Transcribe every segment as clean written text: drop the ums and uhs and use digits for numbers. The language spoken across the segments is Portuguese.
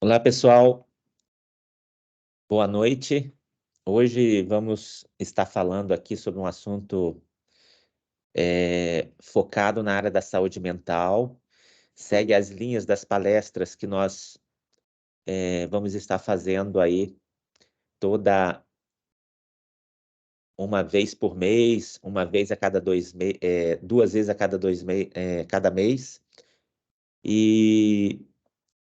Olá, pessoal. Boa noite. Hoje vamos estar falando aqui sobre um assunto focado na área da saúde mental. Segue as linhas das palestras que nós vamos estar fazendo aí toda uma vez por mês, uma vez a cada 2 meses, 2 vezes a cada 2 meses, cada mês, e,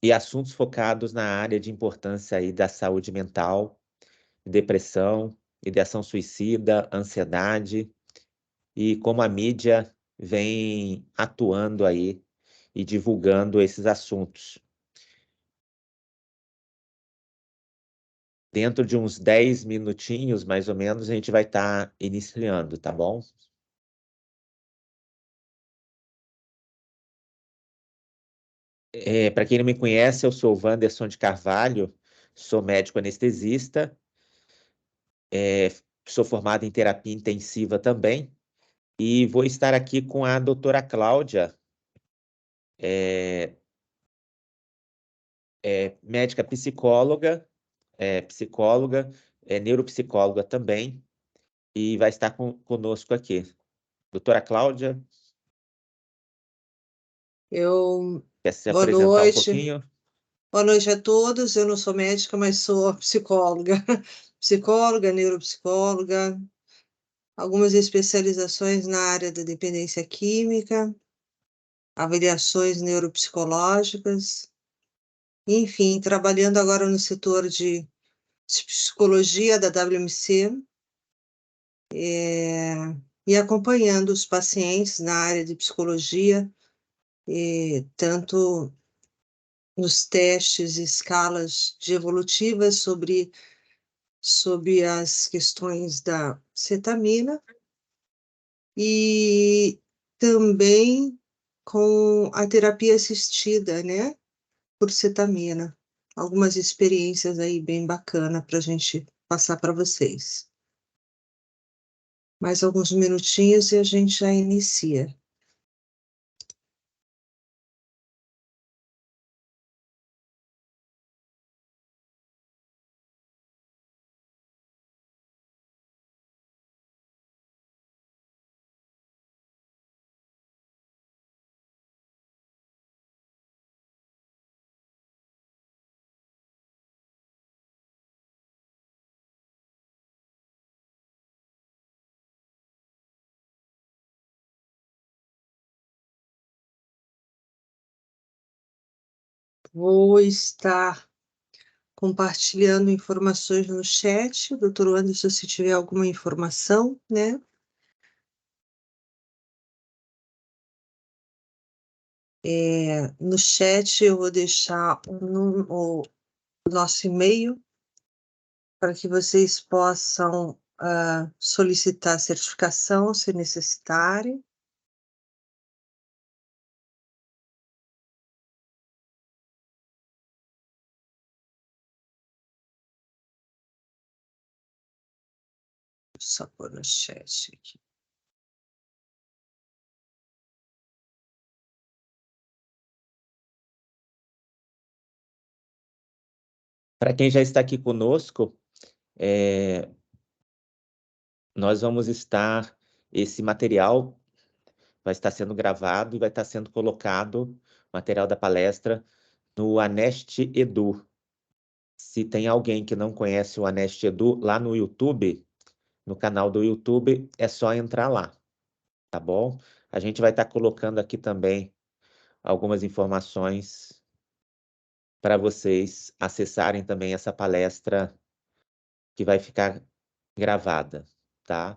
e assuntos focados na área de importância aí da saúde mental, depressão, ideação suicida, ansiedade, e como a mídia vem atuando aí e divulgando esses assuntos. Dentro de uns 10 minutinhos, mais ou menos, a gente vai estar iniciando, tá bom? Para quem não me conhece, eu sou o Wanderson de Carvalho, sou médico anestesista, é, sou formado em terapia intensiva também, e vou estar aqui com a doutora Cláudia, é, médica psicóloga, psicóloga, neuropsicóloga também, e vai estar conosco aqui. Doutora Cláudia, Eu... quer se Boa apresentar um noite. pouquinho? Boa noite a todos. Eu não sou médica, mas sou psicóloga. Psicóloga, neuropsicóloga, algumas especializações na área da dependência química, avaliações neuropsicológicas, enfim, trabalhando agora no setor de psicologia da WMC, e acompanhando os pacientes na área de psicologia, tanto nos testes e escalas de evolutivas sobre as questões da cetamina e também com a terapia assistida, né, por cetamina. Algumas experiências aí bem bacana para a gente passar para vocês. Mais alguns minutinhos e a gente já inicia. Vou estar compartilhando informações no chat. Doutor Anderson, se tiver alguma informação, né? No chat eu vou deixar o nosso e-mail para que vocês possam solicitar certificação se necessitarem. Só pôr no chat aqui. Para quem já está aqui conosco, nós vamos estar, esse material vai estar sendo gravado e vai estar sendo colocado, material da palestra, no Anest Edu. Se tem alguém que não conhece o Anest Edu, lá no YouTube, no canal do YouTube, é só entrar lá, tá bom? A gente vai estar colocando aqui também algumas informações para vocês acessarem também essa palestra que vai ficar gravada, tá?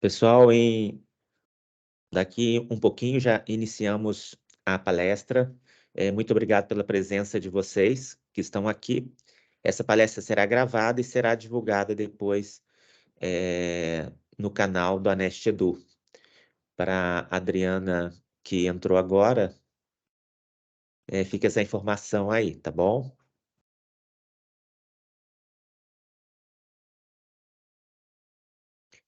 Pessoal, daqui um pouquinho já iniciamos a palestra. Muito obrigado pela presença de vocês que estão aqui. Essa palestra será gravada e será divulgada depois no canal do Anest Edu. Para a Adriana, que entrou agora, fica essa informação aí, tá bom?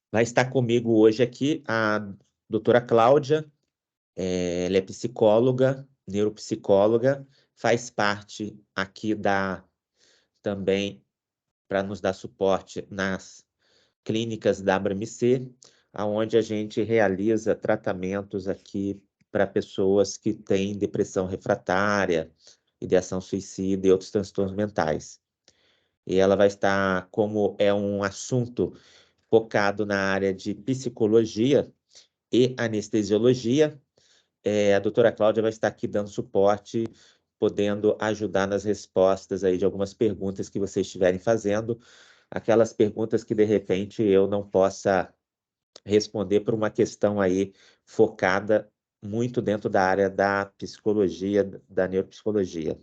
Vai estar comigo hoje aqui a doutora Cláudia. Ela é psicóloga, neuropsicóloga, faz parte aqui também para nos dar suporte nas clínicas da ABRAMC, aonde a gente realiza tratamentos aqui para pessoas que têm depressão refratária, ideação suicida e outros transtornos mentais. E ela vai estar, como é um assunto focado na área de psicologia e anestesiologia, a doutora Cláudia vai estar aqui dando suporte, podendo ajudar nas respostas aí de algumas perguntas que vocês estiverem fazendo, aquelas perguntas que de repente eu não possa responder por uma questão aí focada muito dentro da área da psicologia, da neuropsicologia.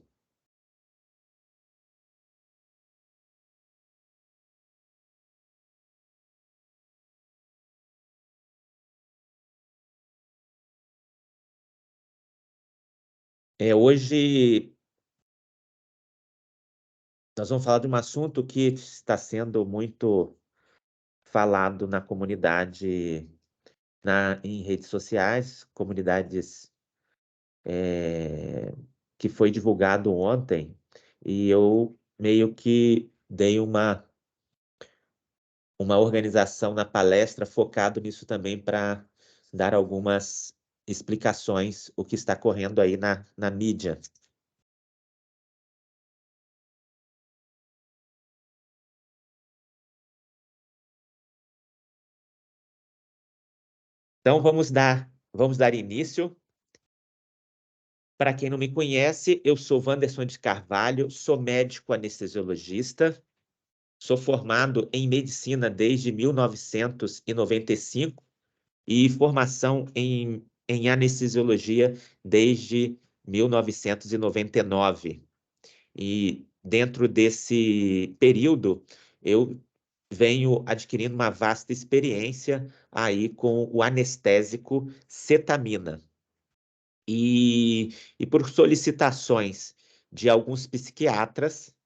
Hoje nós vamos falar de um assunto que está sendo muito falado na comunidade, em redes sociais, comunidades que foi divulgado ontem, e eu meio que dei uma organização na palestra focado nisso também para dar algumas explicações o que está correndo aí na mídia. Então vamos dar início. Para quem não me conhece, eu sou Wanderson de Carvalho, sou médico anestesiologista, sou formado em medicina desde 1995 e formação em anestesiologia desde 1999. E dentro desse período, eu venho adquirindo uma vasta experiência aí com o anestésico cetamina. E por solicitações de alguns psiquiatras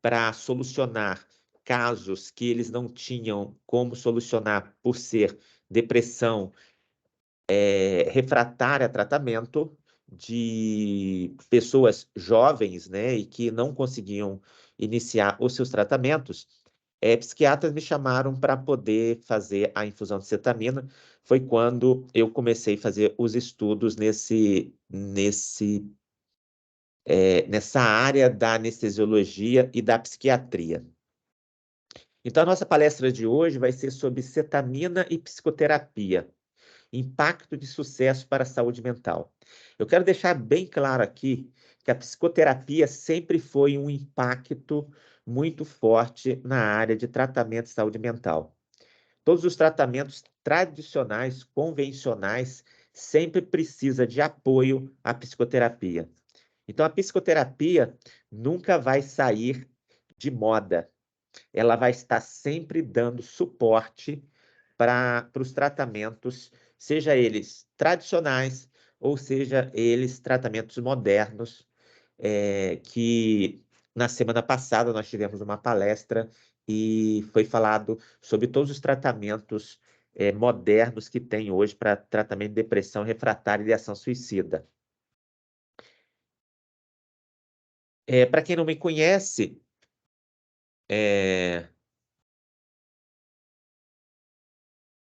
para solucionar casos que eles não tinham como solucionar por ser depressão refratária a tratamento, de pessoas jovens, né, e que não conseguiam iniciar os seus tratamentos, psiquiatras me chamaram para poder fazer a infusão de cetamina. Foi quando eu comecei a fazer os estudos nessa área da anestesiologia e da psiquiatria. Então, a nossa palestra de hoje vai ser sobre cetamina e psicoterapia. Impacto de sucesso para a saúde mental. Eu quero deixar bem claro aqui que a psicoterapia sempre foi um impacto muito forte na área de tratamento de saúde mental. Todos os tratamentos tradicionais, convencionais, sempre precisa de apoio à psicoterapia. Então, a psicoterapia nunca vai sair de moda. Ela vai estar sempre dando suporte para os tratamentos, seja eles tradicionais ou seja eles tratamentos modernos, que na semana passada nós tivemos uma palestra e foi falado sobre todos os tratamentos modernos que tem hoje para tratamento de depressão refratária e de ação suicida. Para quem não me conhece,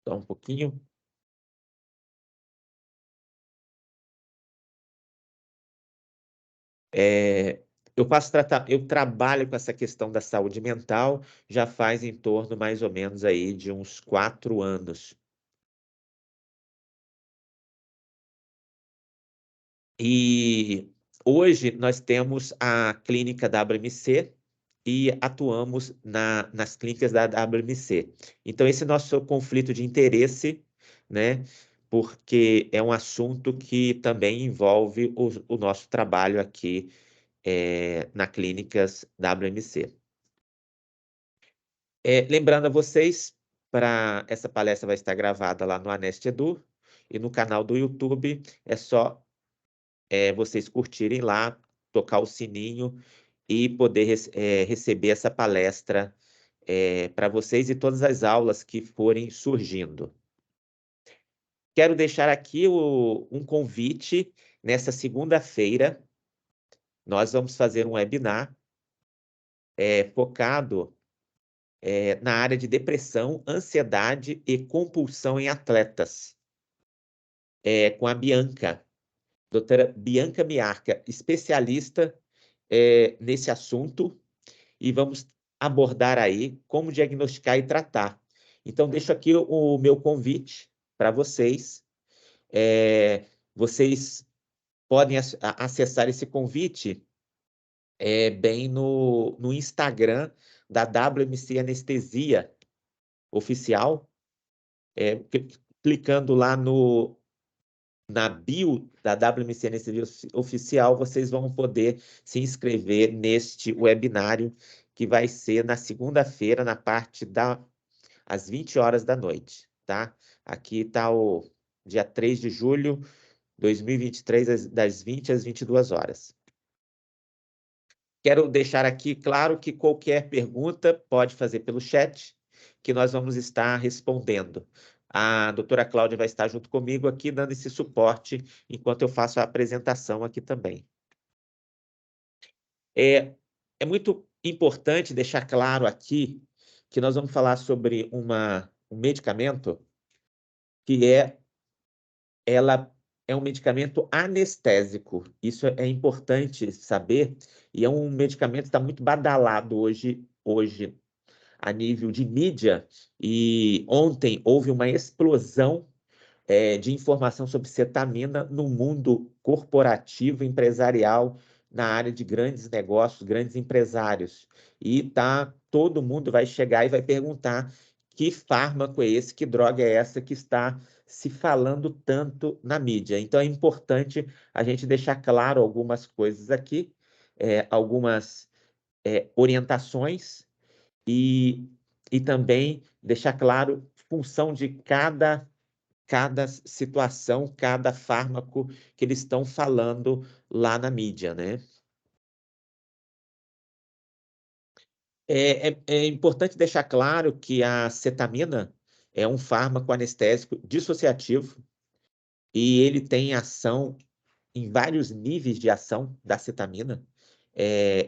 só um pouquinho. É, eu trabalho com essa questão da saúde mental já faz em torno mais ou menos aí de uns 4 anos. E hoje nós temos a clínica da ABRAMC, e atuamos nas clínicas da WMC. Então, esse é nosso conflito de interesse, né? Porque é um assunto que também envolve o nosso trabalho aqui na clínicas WMC. Lembrando a vocês, essa palestra vai estar gravada lá no Anest Edu e no canal do YouTube. É só vocês curtirem lá, tocar o sininho e poder receber essa palestra para vocês e todas as aulas que forem surgindo. Quero deixar aqui um convite. Nessa segunda-feira, nós vamos fazer um webinar focado na área de depressão, ansiedade e compulsão em atletas, com a Bianca, doutora Bianca Miarca, especialista nesse assunto, e vamos abordar aí como diagnosticar e tratar. Então, deixo aqui o meu convite para vocês. Vocês podem acessar esse convite bem no Instagram da WMC Anestesia Oficial, clicando lá na bio da WMC Anestesia Oficial, vocês vão poder se inscrever neste webinário que vai ser na segunda-feira, na parte às 20 horas da noite, tá? Aqui está o dia 3 de julho de 2023, das 20 às 22 horas. Quero deixar aqui claro que qualquer pergunta pode fazer pelo chat, que nós vamos estar respondendo. A doutora Cláudia vai estar junto comigo aqui, dando esse suporte, enquanto eu faço a apresentação aqui também. É muito importante deixar claro aqui que nós vamos falar sobre um medicamento que ela é um medicamento anestésico. Isso é importante saber, e é um medicamento que está muito badalado hoje a nível de mídia, e ontem houve uma explosão de informação sobre cetamina no mundo corporativo, empresarial, na área de grandes negócios, grandes empresários. E todo mundo vai chegar e vai perguntar que fármaco é esse, que droga é essa que está se falando tanto na mídia. Então, é importante a gente deixar claro algumas coisas aqui, algumas orientações e também deixar claro função de cada situação, cada fármaco que eles estão falando lá na mídia, né? É importante deixar claro que a cetamina é um fármaco anestésico dissociativo e ele tem ação em vários níveis de ação da cetamina.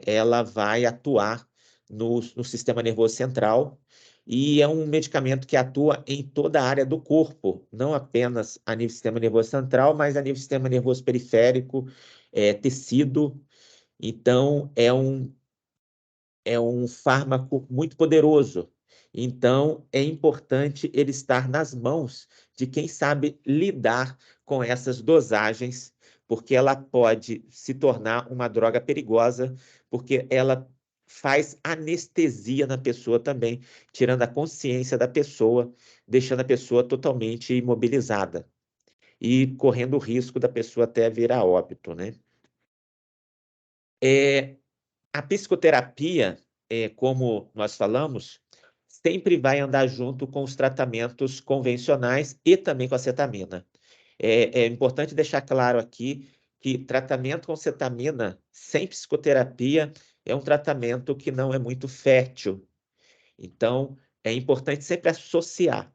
Ela vai atuar no sistema nervoso central e é um medicamento que atua em toda a área do corpo, não apenas a nível do sistema nervoso central, mas a nível do sistema nervoso periférico, tecido. Então, é um fármaco muito poderoso. Então, é importante ele estar nas mãos de quem sabe lidar com essas dosagens, porque ela pode se tornar uma droga perigosa, porque ela faz anestesia na pessoa também, tirando a consciência da pessoa, deixando a pessoa totalmente imobilizada e correndo o risco da pessoa até vir a óbito, né? A psicoterapia, como nós falamos, sempre vai andar junto com os tratamentos convencionais e também com a cetamina. É importante deixar claro aqui que tratamento com cetamina sem psicoterapia é um tratamento que não é muito fértil. Então, é importante sempre associar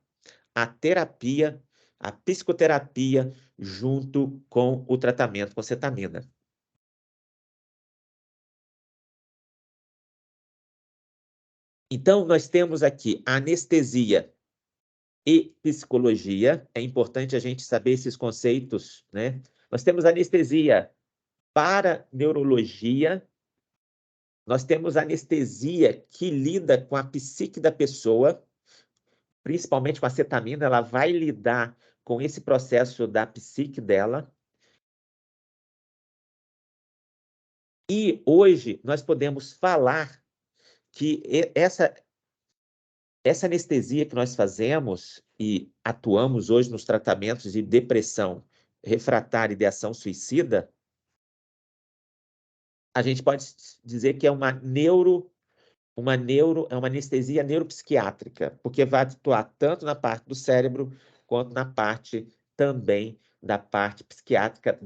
a terapia, a psicoterapia, junto com o tratamento com cetamina. Então, nós temos aqui a anestesia e psicologia. É importante a gente saber esses conceitos, né? Nós temos anestesia para neurologia, nós temos anestesia que lida com a psique da pessoa, principalmente com a cetamina, ela vai lidar com esse processo da psique dela. E hoje nós podemos falar que essa anestesia que nós fazemos e atuamos hoje nos tratamentos de depressão refratária e ideação suicida, a gente pode dizer que é uma anestesia neuropsiquiátrica, porque vai atuar tanto na parte do cérebro quanto na parte também da parte psiquiátrica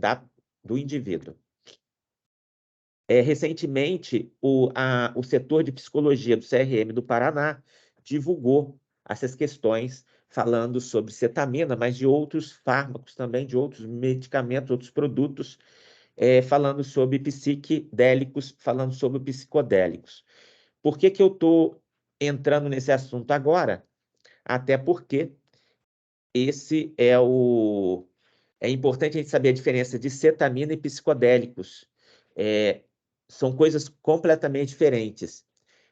do indivíduo. Recentemente, o setor de psicologia do CRM do Paraná divulgou essas questões, falando sobre cetamina, mas de outros fármacos também, de outros medicamentos, outros produtos, falando sobre psiquedélicos, falando sobre psicodélicos. Por que eu estou entrando nesse assunto agora? Até porque é importante a gente saber a diferença de cetamina e psicodélicos. São coisas completamente diferentes.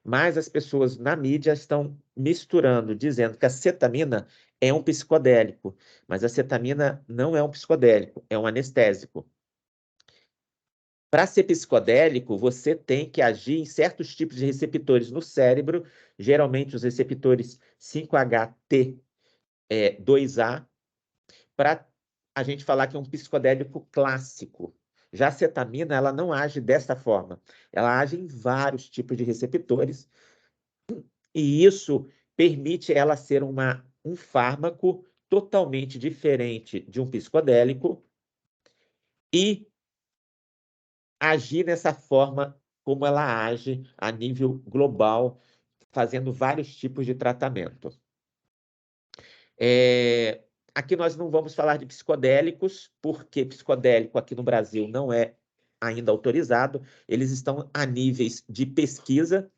Mas as pessoas na mídia estão misturando, dizendo que a cetamina é um psicodélico, mas a cetamina não é um psicodélico, é um anestésico. Para ser psicodélico, você tem que agir em certos tipos de receptores no cérebro, geralmente os receptores 5-HT2A, para a gente falar que é um psicodélico clássico. Já a cetamina, ela não age dessa forma. Ela age em vários tipos de receptores, e isso permite ela ser um fármaco totalmente diferente de um psicodélico e agir dessa forma como ela age a nível global, fazendo vários tipos de tratamento. Aqui nós não vamos falar de psicodélicos, porque psicodélico aqui no Brasil não é ainda autorizado. Eles estão a níveis de pesquisa,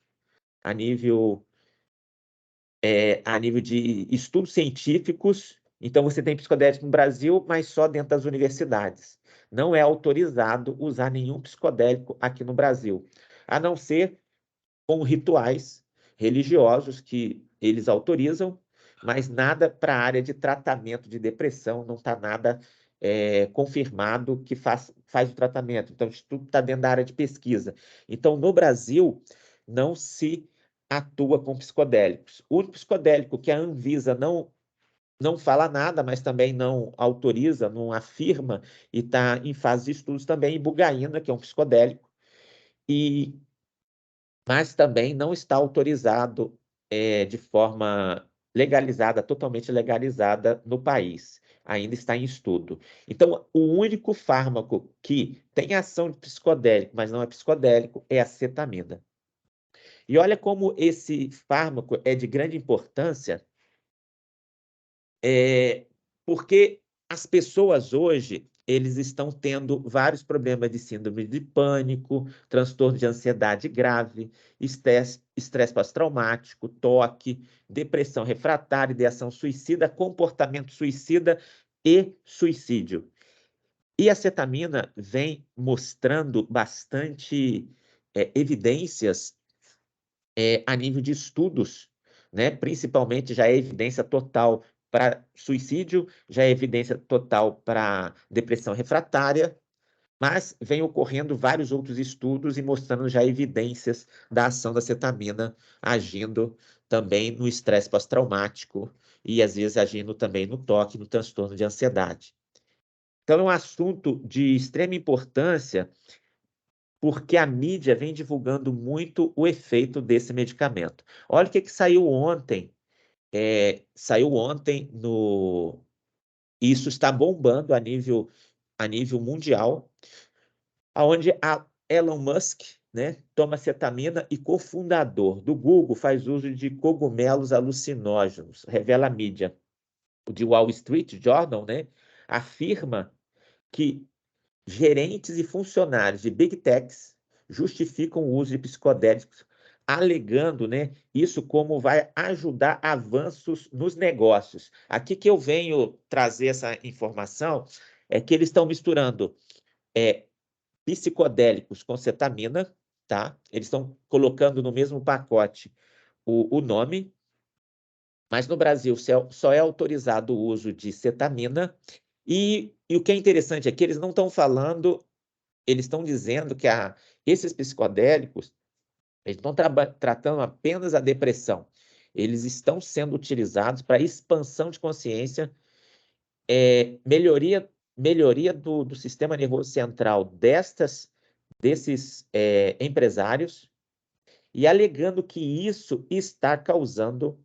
a nível de estudos científicos. Então, você tem psicodélico no Brasil, mas só dentro das universidades. Não é autorizado usar nenhum psicodélico aqui no Brasil, a não ser com rituais religiosos que eles autorizam, mas nada para a área de tratamento de depressão, não está nada confirmado que faz o tratamento. Então, isso tudo está dentro da área de pesquisa. Então, no Brasil, não se atua com psicodélicos. O único psicodélico que a Anvisa não fala nada, mas também não autoriza, não afirma, e está em fase de estudos também, ibogaína, que é um psicodélico, mas também não está autorizado de forma legalizada, totalmente legalizada no país. Ainda está em estudo. Então, o único fármaco que tem ação de psicodélico, mas não é psicodélico, é a cetamina. E olha como esse fármaco é de grande importância, porque as pessoas hoje, eles estão tendo vários problemas de síndrome de pânico, transtorno de ansiedade grave, estresse pós-traumático, toque, depressão refratária, ideação suicida, comportamento suicida e suicídio. E a cetamina vem mostrando bastante evidências a nível de estudos, né? Principalmente já é evidência total para suicídio, já é evidência total para depressão refratária, mas vem ocorrendo vários outros estudos e mostrando já evidências da ação da cetamina agindo também no estresse pós-traumático e às vezes agindo também no toque, no transtorno de ansiedade. Então é um assunto de extrema importância, porque a mídia vem divulgando muito o efeito desse medicamento. Olha o que saiu ontem. Isso está bombando a nível mundial, onde a Elon Musk, né, toma cetamina e cofundador do Google faz uso de cogumelos alucinógenos, revela a mídia. O de Wall Street Journal, né, afirma que gerentes e funcionários de Big Techs justificam o uso de psicodélicos, alegando, né, isso como vai ajudar avanços nos negócios. Aqui que eu venho trazer essa informação é que eles estão misturando psicodélicos com cetamina, tá? Eles estão colocando no mesmo pacote o nome, mas no Brasil só é autorizado o uso de cetamina, e o que é interessante é que eles não estão falando, eles estão dizendo que esses psicodélicos Eles não estão tratando apenas a depressão. Eles estão sendo utilizados para expansão de consciência, melhoria do sistema nervoso central desses empresários, e alegando que isso está causando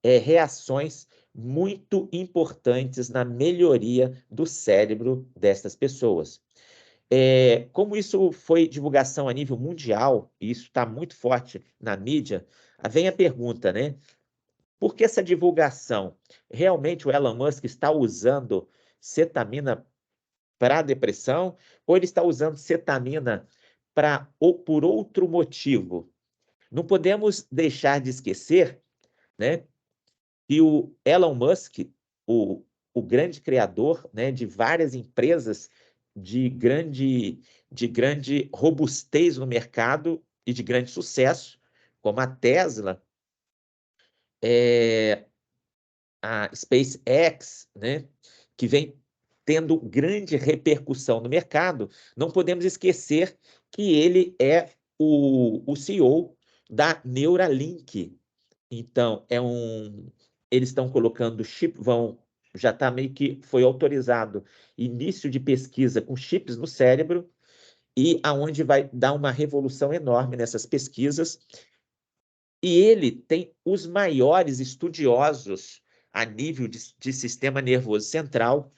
reações muito importantes na melhoria do cérebro dessas pessoas. Como isso foi divulgação a nível mundial, e isso está muito forte na mídia, vem a pergunta, né? Por que essa divulgação? Realmente o Elon Musk está usando cetamina para depressão, ou ele está usando cetamina ou por outro motivo? Não podemos deixar de esquecer, né, que o Elon Musk, o, o grande criador, né, de várias empresas de grande robustez no mercado e de grande sucesso, como a Tesla, a SpaceX, né, que vem tendo grande repercussão no mercado, não podemos esquecer que ele é o CEO da Neuralink. Então, eles estão colocando chip, já está meio que foi autorizado início de pesquisa com chips no cérebro, e aonde vai dar uma revolução enorme nessas pesquisas. E ele tem os maiores estudiosos a nível de sistema nervoso central,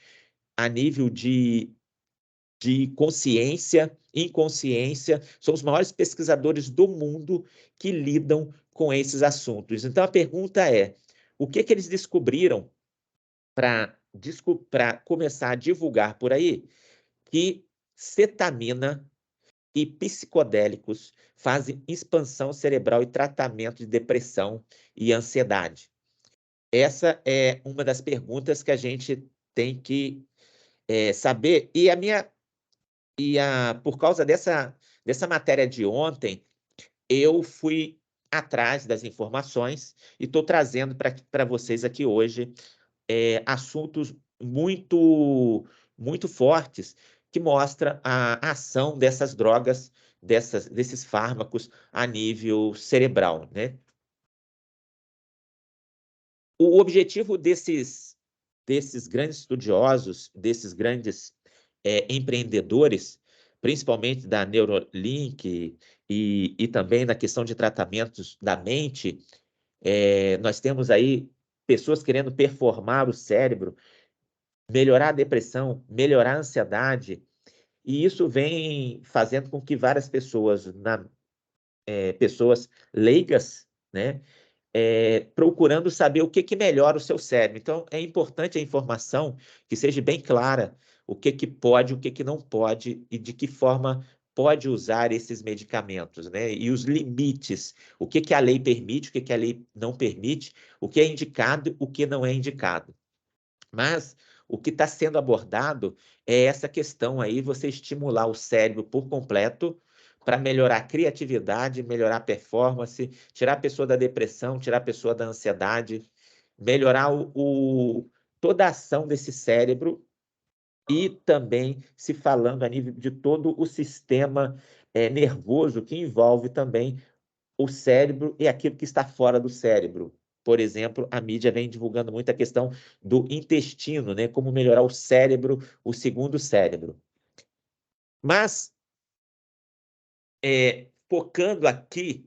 a nível de consciência, inconsciência, são os maiores pesquisadores do mundo que lidam com esses assuntos. Então, a pergunta é, o que eles descobriram para começar a divulgar por aí? Que cetamina e psicodélicos fazem expansão cerebral e tratamento de depressão e ansiedade. Essa é uma das perguntas que a gente tem que saber. Por causa dessa matéria de ontem, eu fui atrás das informações e estou trazendo para vocês aqui hoje assuntos muito, muito fortes que mostram a ação dessas drogas, desses fármacos a nível cerebral, né? O objetivo desses grandes estudiosos, desses grandes empreendedores, principalmente da Neuralink e também na questão de tratamentos da mente, nós temos aí pessoas querendo performar o cérebro, melhorar a depressão, melhorar a ansiedade, e isso vem fazendo com que várias pessoas leigas, né, procurando saber o que melhora o seu cérebro. Então, é importante a informação que seja bem clara, o que pode, o que não pode e de que forma pode usar esses medicamentos, né? E os limites, o que a lei permite, o que a lei não permite, o que é indicado, o que não é indicado. Mas o que está sendo abordado é essa questão aí, você estimular o cérebro por completo para melhorar a criatividade, melhorar a performance, tirar a pessoa da depressão, tirar a pessoa da ansiedade, melhorar toda a ação desse cérebro e também se falando a nível de todo o sistema nervoso que envolve também o cérebro e aquilo que está fora do cérebro. Por exemplo, a mídia vem divulgando muito a questão do intestino, né? Como melhorar o cérebro, o segundo cérebro. Mas, focando aqui,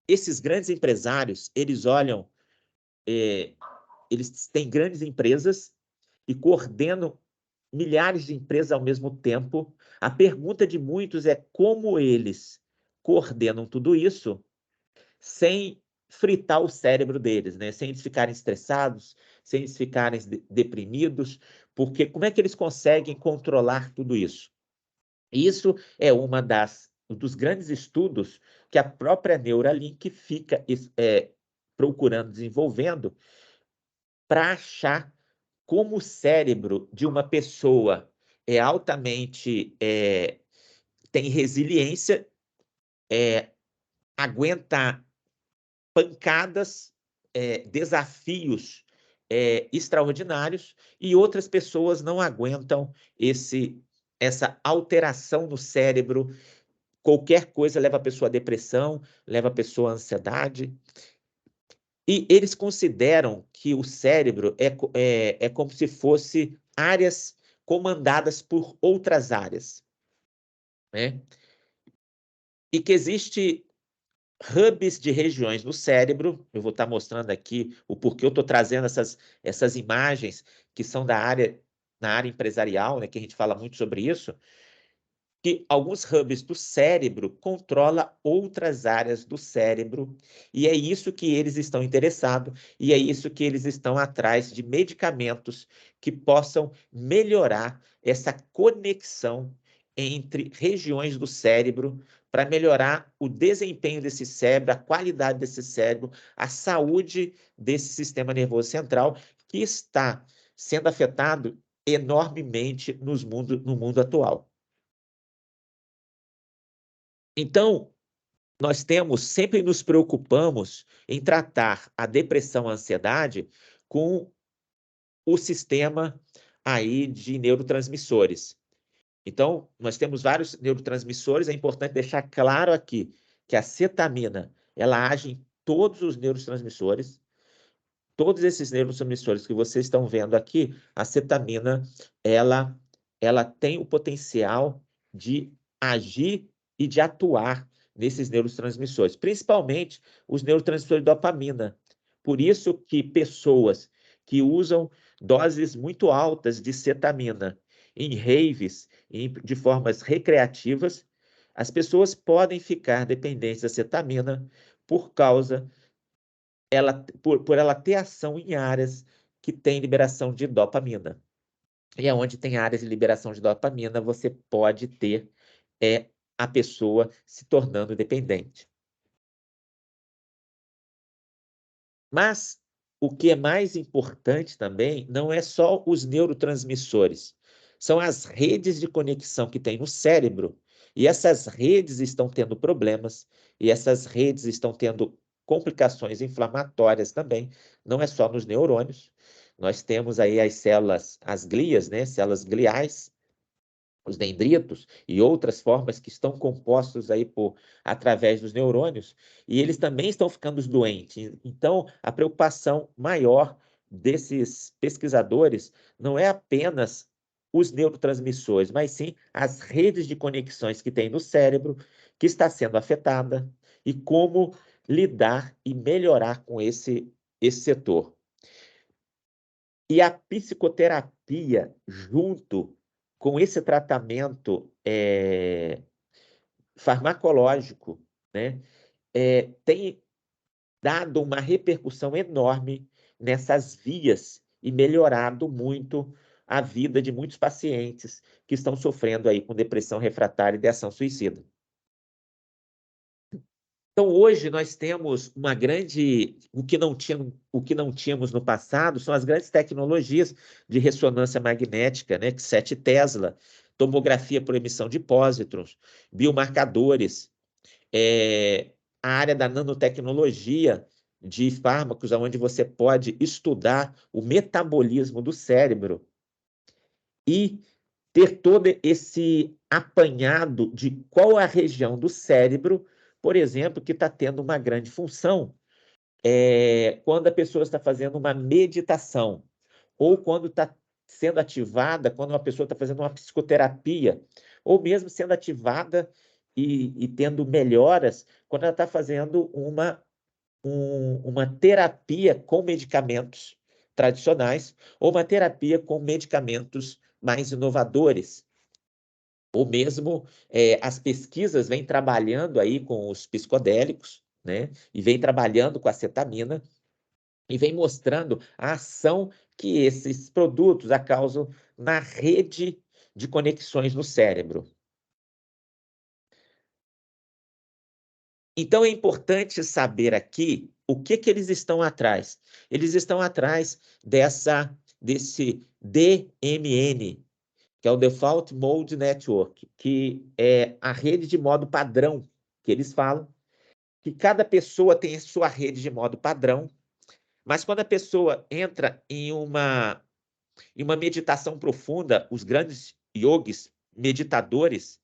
esses grandes empresários, eles olham, eles têm grandes empresas e coordenam milhares de empresas ao mesmo tempo. A pergunta de muitos é como eles coordenam tudo isso sem fritar o cérebro deles, né? Sem eles ficarem estressados, sem eles ficarem deprimidos, porque como é que eles conseguem controlar tudo isso? Isso é dos grandes estudos que a própria Neuralink fica procurando, desenvolvendo, para achar como o cérebro de uma pessoa tem resiliência, aguenta pancadas, desafios extraordinários, e outras pessoas não aguentam essa alteração no cérebro qualquer coisa leva a pessoa à depressão, leva a pessoa à ansiedade. E eles consideram que o cérebro é como se fosse áreas comandadas por outras áreas, né? E que existe hubs de regiões no cérebro. Eu vou estar mostrando aqui o porquê eu estou trazendo essas imagens que são na área empresarial, né, que a gente fala muito sobre isso, que alguns hubs do cérebro controlam outras áreas do cérebro, e é isso que eles estão interessados, e é isso que eles estão atrás de medicamentos que possam melhorar essa conexão entre regiões do cérebro para melhorar o desempenho desse cérebro, a qualidade desse cérebro, a saúde desse sistema nervoso central que está sendo afetado enormemente no mundo atual. Então, nós sempre nos preocupamos em tratar a depressão, a ansiedade com o sistema aí de neurotransmissores. Então, nós temos vários neurotransmissores, é importante deixar claro aqui que a cetamina, ela age em todos os neurotransmissores. Todos esses neurotransmissores que vocês estão vendo aqui, a cetamina, ela tem o potencial de agir e de atuar nesses neurotransmissores, principalmente os neurotransmissores de dopamina. Por isso que pessoas que usam doses muito altas de cetamina em raves, de formas recreativas, as pessoas podem ficar dependentes da cetamina por causa por ela ter ação em áreas que têm liberação de dopamina. E onde tem áreas de liberação de dopamina, você pode ter a pessoa se tornando dependente. Mas o que é mais importante também não é só os neurotransmissores, são as redes de conexão que tem no cérebro. E essas redes estão tendo problemas, e essas redes estão tendo complicações inflamatórias também, não é só nos neurônios. Nós temos aí as células, as glias, né? Células gliais, os dendritos e outras formas que estão compostos aí através dos neurônios, e eles também estão ficando doentes. Então, a preocupação maior desses pesquisadores não é apenas os neurotransmissores, mas sim as redes de conexões que tem no cérebro que está sendo afetada e como lidar e melhorar com esse setor. E a psicoterapia, junto com esse tratamento farmacológico, né, tem dado uma repercussão enorme nessas vias e melhorado muito a vida de muitos pacientes que estão sofrendo aí com depressão refratária e ideação suicida. Então, hoje nós temos uma grande... O que não tínhamos no passado são as grandes tecnologias de ressonância magnética, né, que 7 Tesla, tomografia por emissão de pósitrons, biomarcadores, a área da nanotecnologia de fármacos, onde você pode estudar o metabolismo do cérebro e ter todo esse apanhado de qual é a região do cérebro, por exemplo, que está tendo uma grande função quando a pessoa está fazendo uma meditação, ou quando está sendo ativada, quando uma pessoa está fazendo uma psicoterapia, ou mesmo sendo ativada e tendo melhoras, quando ela está fazendo uma terapia com medicamentos tradicionais, ou uma terapia com medicamentos mais inovadores. Ou mesmo as pesquisas vêm trabalhando aí com os psicodélicos, né? E vêm trabalhando com a cetamina, e vem mostrando a ação que esses produtos causam na rede de conexões no cérebro. Então, é importante saber aqui o que eles estão atrás. Eles estão atrás desse DMN, que é o Default Mode Network, que é a rede de modo padrão que eles falam, que cada pessoa tem a sua rede de modo padrão, mas quando a pessoa entra em uma meditação profunda, os grandes yogis, meditadores,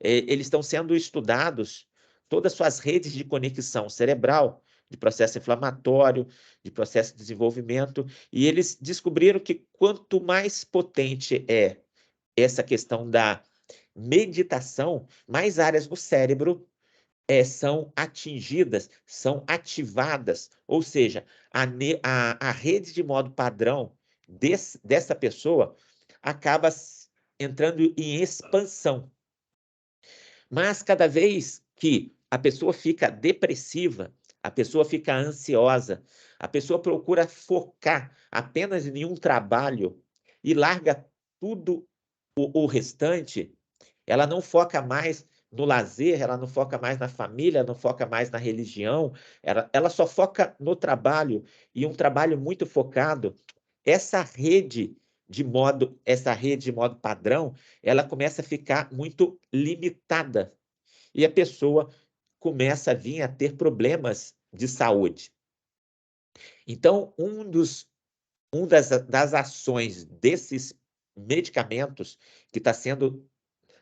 eles estão sendo estudados, todas as suas redes de conexão cerebral, de processo inflamatório, de processo de desenvolvimento, e eles descobriram que quanto mais potente é essa questão da meditação, mais áreas do cérebro são atingidas, são ativadas, ou seja, a rede de modo padrão dessa pessoa acaba entrando em expansão. Mas cada vez que a pessoa fica depressiva, a pessoa fica ansiosa, a pessoa procura focar apenas em um trabalho e larga tudo o restante, ela não foca mais no lazer, ela não foca mais na família, não foca mais na religião, ela só foca no trabalho, e um trabalho muito focado. Essa rede de modo padrão, ela começa a ficar muito limitada, e a pessoa começa a vir a ter problemas de saúde. Então, das ações desses medicamentos que está sendo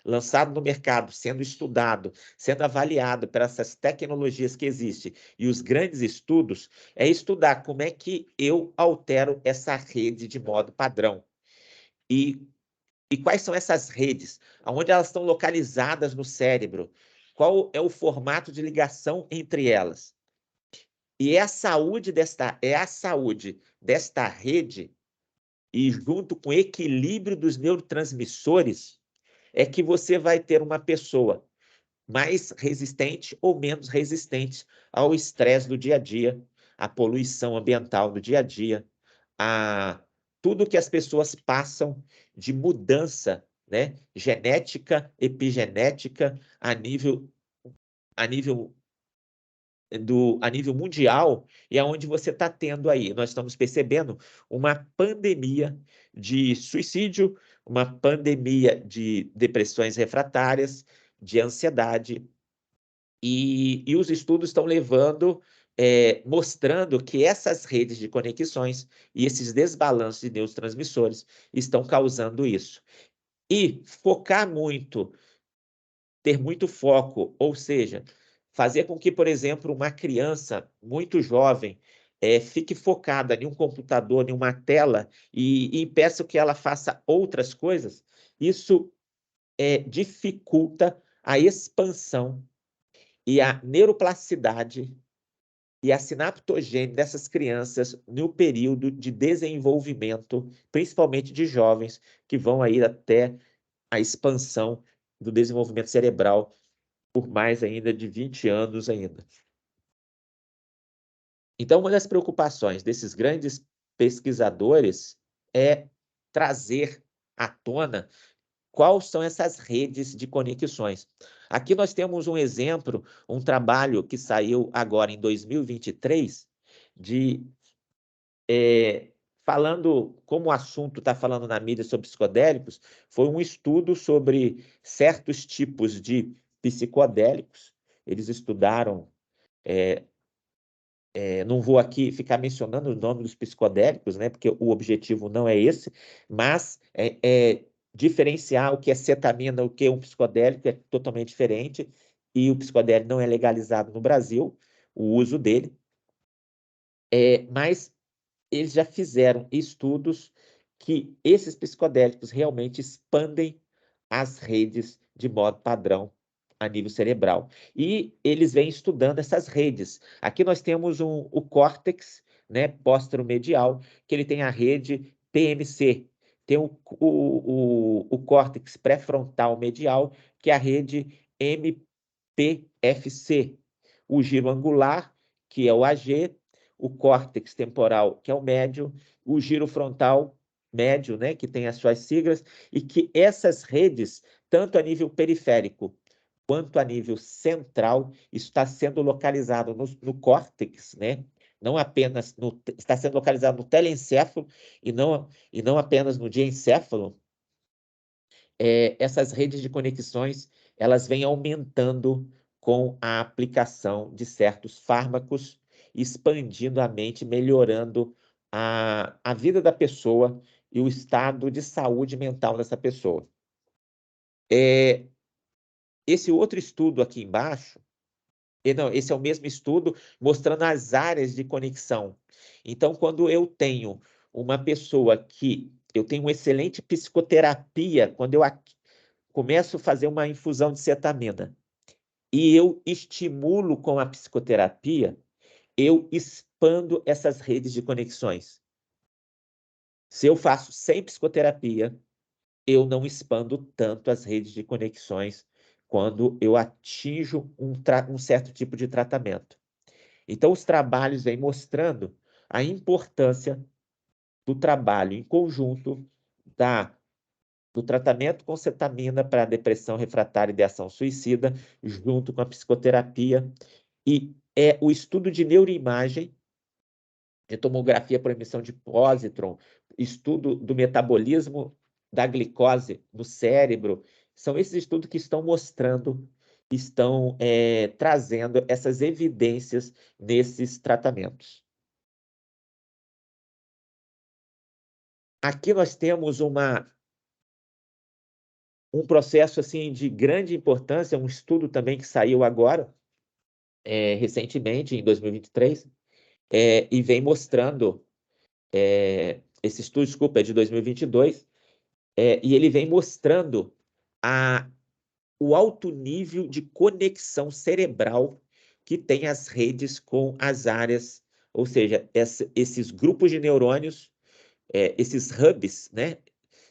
lançado no mercado, sendo estudado, sendo avaliado por essas tecnologias que existem e os grandes estudos, é estudar como é que eu altero essa rede de modo padrão. E quais são essas redes? Onde elas estão localizadas no cérebro? Qual é o formato de ligação entre elas? E é a saúde desta rede, e junto com o equilíbrio dos neurotransmissores, é que você vai ter uma pessoa mais resistente ou menos resistente ao estresse do dia a dia, à poluição ambiental do dia a dia, a tudo que as pessoas passam de mudança, né, genética, epigenética, a nível a nível mundial, e aonde você está tendo aí, nós estamos percebendo uma pandemia de suicídio, uma pandemia de depressões refratárias, de ansiedade, e os estudos estão mostrando que essas redes de conexões e esses desbalanços de neurotransmissores estão causando isso. E focar muito, ter muito foco, ou seja, fazer com que, por exemplo, uma criança muito jovem fique focada em um computador, em uma tela, e impeça que ela faça outras coisas, isso dificulta a expansão e a neuroplasticidade e a sinaptogênese dessas crianças no período de desenvolvimento, principalmente de jovens, que vão aí até a expansão do desenvolvimento cerebral por mais ainda de 20 anos ainda. Então, uma das preocupações desses grandes pesquisadores é trazer à tona quais são essas redes de conexões. Aqui nós temos um exemplo, um trabalho que saiu agora em 2023, falando, como o assunto está falando na mídia sobre psicodélicos, foi um estudo sobre certos tipos de psicodélicos. Eles estudaram, não vou aqui ficar mencionando o nome dos psicodélicos, né, porque o objetivo não é esse, mas diferenciar o que é cetamina, o que é um psicodélico, é totalmente diferente, e o psicodélico não é legalizado no Brasil, o uso dele, mas eles já fizeram estudos que esses psicodélicos realmente expandem as redes de modo padrão a nível cerebral. E eles vêm estudando essas redes. Aqui nós temos o córtex, né, póstero-medial, que ele tem a rede PMC. Tem o córtex pré-frontal medial, que é a rede MPFC. O giro angular, que é o AG, o córtex temporal, que é o médio, o giro frontal médio, né, que tem as suas siglas, e que essas redes, tanto a nível periférico quanto a nível central, está sendo localizado no córtex, né? Não apenas está sendo localizado no telencéfalo e não apenas no diencéfalo. Essas redes de conexões, elas vêm aumentando com a aplicação de certos fármacos, expandindo a mente, melhorando a vida da pessoa e o estado de saúde mental dessa pessoa. esse outro estudo aqui embaixo, não, esse é o mesmo estudo mostrando as áreas de conexão. Então, quando eu tenho uma pessoa que eu tenho uma excelente psicoterapia, quando eu começo a fazer uma infusão de cetamina e eu estimulo com a psicoterapia, eu expando essas redes de conexões. Se eu faço sem psicoterapia, eu não expando tanto as redes de conexões quando eu atinjo um certo tipo de tratamento. Então, os trabalhos vêm mostrando a importância do trabalho em conjunto do tratamento com cetamina para depressão refratária e ideação suicida, junto com a psicoterapia, e é o estudo de neuroimagem, de tomografia por emissão de pósitron, estudo do metabolismo da glicose no cérebro, são esses estudos que estão mostrando, estão trazendo essas evidências nesses tratamentos. Aqui nós temos um processo assim, de grande importância, um estudo também que saiu agora, recentemente, em 2023, e vem mostrando, esse estudo, desculpa, é de 2022, e ele vem mostrando o alto nível de conexão cerebral que tem as redes com as áreas, ou seja, esses grupos de neurônios, esses hubs, né,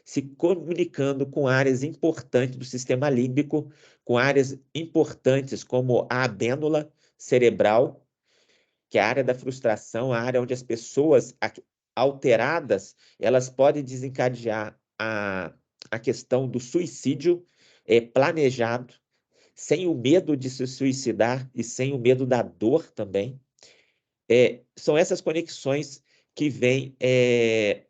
se comunicando com áreas importantes do sistema límbico, com áreas importantes como a abênula cerebral, que é a área da frustração, a área onde as pessoas alteradas, elas podem desencadear a questão do suicídio planejado, sem o medo de se suicidar e sem o medo da dor também. São essas conexões que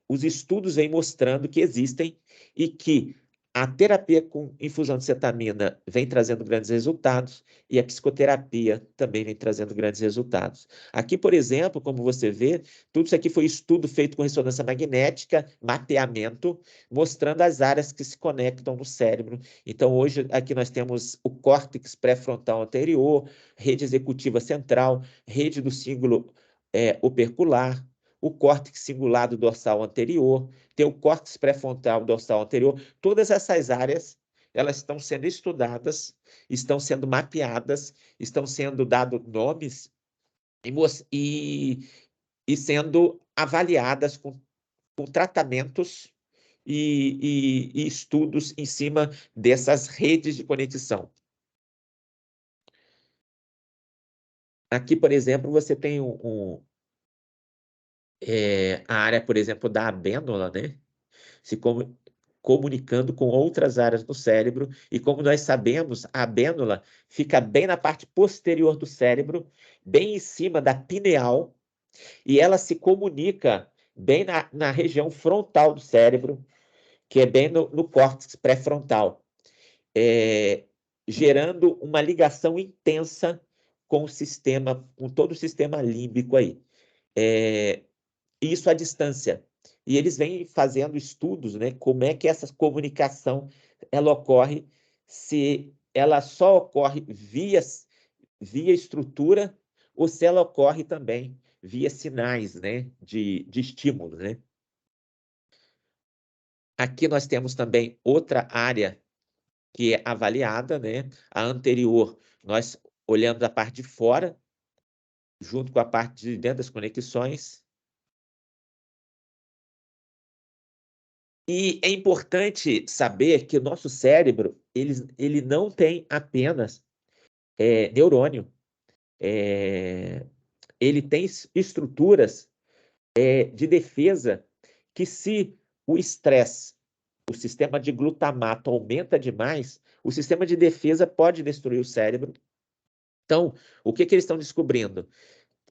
os estudos vêm mostrando que existem e que a terapia com infusão de cetamina vem trazendo grandes resultados e a psicoterapia também vem trazendo grandes resultados. Aqui, por exemplo, como você vê, tudo isso aqui foi estudo feito com ressonância magnética, mapeamento, mostrando as áreas que se conectam no cérebro. Então, hoje, aqui nós temos o córtex pré-frontal anterior, rede executiva central, rede do cíngulo opercular, o córtex cingulado dorsal anterior, tem o córtex pré-frontal dorsal anterior. Todas essas áreas, elas estão sendo estudadas, estão sendo mapeadas, estão sendo dados nomes e sendo avaliadas com tratamentos e estudos em cima dessas redes de conexão. Aqui, por exemplo, você tem a área, por exemplo, da abênula, né? Se comunicando com outras áreas do cérebro. E como nós sabemos, a abênula fica bem na parte posterior do cérebro, bem em cima da pineal, e ela se comunica bem na região frontal do cérebro, que é bem no córtex pré-frontal, gerando uma ligação intensa com o sistema, com todo o sistema límbico aí. Isso à distância. E eles vêm fazendo estudos, né, como é que essa comunicação ela ocorre, se ela só ocorre via estrutura ou se ela ocorre também via sinais, né, de estímulo, né? Aqui nós temos também outra área que é avaliada, né? A anterior, nós olhamos a parte de fora, junto com a parte de dentro das conexões. E é importante saber que o nosso cérebro, ele não tem apenas neurônio. Ele tem estruturas de defesa que, se o estresse, o sistema de glutamato aumenta demais, o sistema de defesa pode destruir o cérebro. Então, o que eles estão descobrindo?